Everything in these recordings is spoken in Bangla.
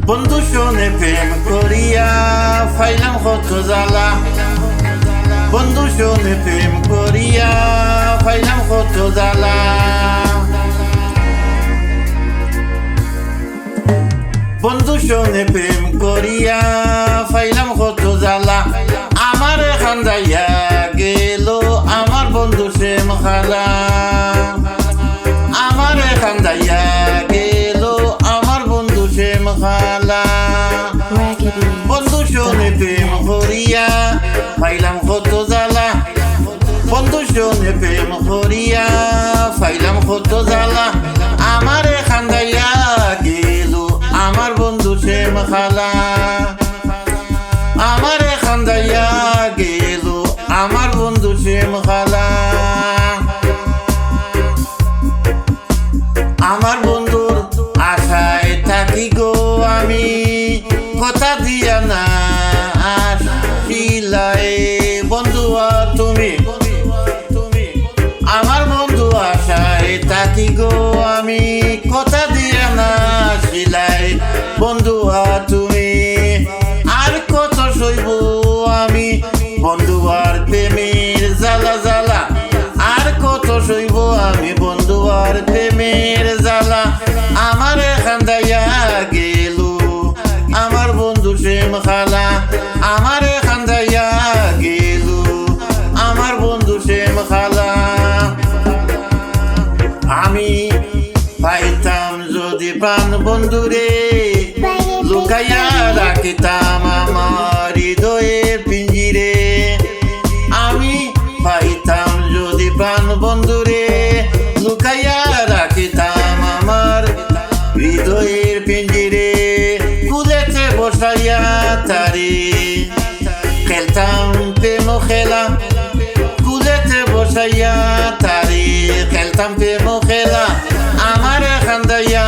বন্ধু শোনে প্রেম করিয়া ফাইলাম কত জ্বালা, বন্ধু শোনে প্রেম করিয়া ফাইলাম কত জ্বালা। বন্ধু শোনে প্রেম করিয়া ফাইলাম কত জ্বালা, আমার খান্দাইয়া গেল আমার বন্ধু শ্যাম খালা, আমার খান্দাইয়া গেল আমার বন্ধু শ্যাম খালা। বন্ধু শোনে প্রেম করিয়া ফাইলাম কত জ্বালা, বন্ধু শোনে প্রেম করিয়া ফাইলাম কত জ্বালা, আমার খান্দাইয়া গেল আমার বন্ধু শ্যাম খালা, আমার খান্দাইয়া গেল আমার বন্ধু শ্যাম খালা। আমার বন্ধুর আশায় থাকি গো আমি, কথা দিয়া না আসিলাই বন্ধু তুমি, আমার বন্ধু আশায় থাকি গো আমি, কথা দিয়া না আসিলাই বন্ধু তুমি। আর কত সইব আমি বন্ধু আর প্রেমের জ্বালা জ্বালা, আর কত সইব আমি বন্ধু আর প্রেমের জ্বালা, আমার খান্দাইয়া গেল আমার বন্ধু শ্যাম খালা, আমার খান্দাইয়া গেল আমার বন্ধু শ্যাম খালা। আমি পাইতাম যদি প্রাণ বন্ধুরে, লুকাইয়া রাখিতাম আমার হৃদয়ের পিঞ্জিরে, আমি পাইতাম যদি প্রাণ বন্ধুরে, লুকাইয়া রাখিতাম আমার হৃদয়ের পিঞ্জিরে, কুলেতে বসাইয়া তারে খেলতাম প্রেম খেলা, কুলেতে বসাইয়া তারে খেলতাম প্রেম খেলা, আমার খান্দাইয়া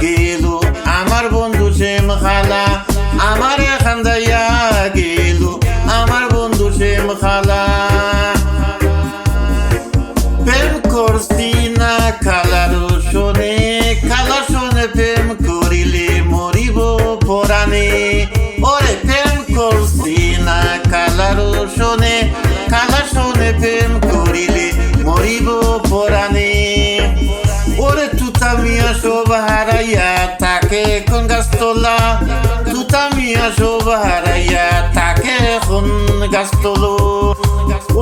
গেল আমার বন্ধু শ্যাম খালা, আমার খান্দাইয়া গেল আমার বন্ধু শ্যাম খালা। প্রেম করছি না খালার শোনে, খালা শোনে প্রেম করিলে মরিব পরাণে, ওরে প্রেম করছি না খালার শোনে, খালা শোনে প্রেম করিলে মরিব পরাণে। ওরে তুতা মিয়া সব হারাইয়া তাকে কোন গাছতলা, তুতা মিয়া সব হারাইয়া তাকে কোন গাছতলো,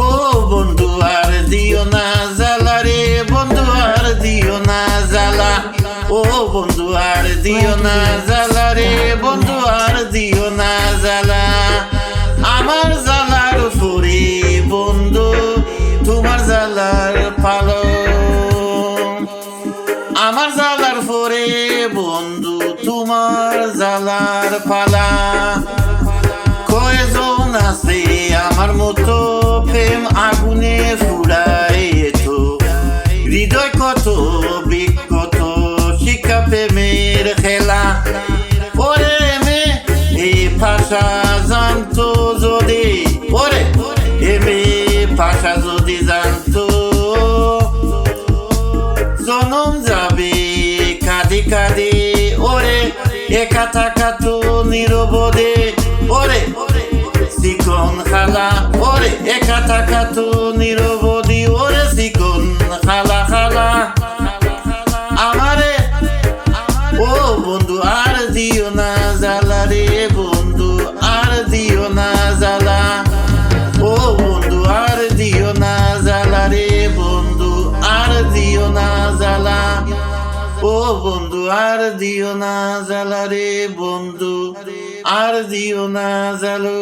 ও বন্ধু আর দিও না জ্বালা রে, বন্ধু আর দিও না জ্বালা, ও বন্ধু আর দিও না জ্বালা রে, বন্ধু আর দিও না জ্বালা। আমার জ্বালার ফুরি বন্ধু তোমার জ্বালার পালো, আমার জ্বালার পরে বন্ধু তোমার জ্বালার পালা। কয়জন আছে আমার মতো প্রেম আগুনে ফুরাই তো, হৃদয় কত বিকত শিক্ষা প্রেমের খেলা, ওরে মে এই ভাষা জানতো যদি, ওরে এমে ভাষা যদি জানতো, জনম যাবে কাঁদি কাঁদি, ওরে একা থাকা তো নিরবদে, ওরে চিকন খালা, ওরে একা থাকা তো নিরবদি, ওরে চিকন খালা খালা। আমারে ও বন্ধু আর দিও না জ্বালা রে, বন্ধু আর দিও না জ্বালা, ও বন্ধু আর দিও না জ্বালা রে, বন্ধু আর দিও না জ্বালা, ও বন্ধু আর দিও না জ্বালা রে, বন্ধু আর দিও না জ্বালো।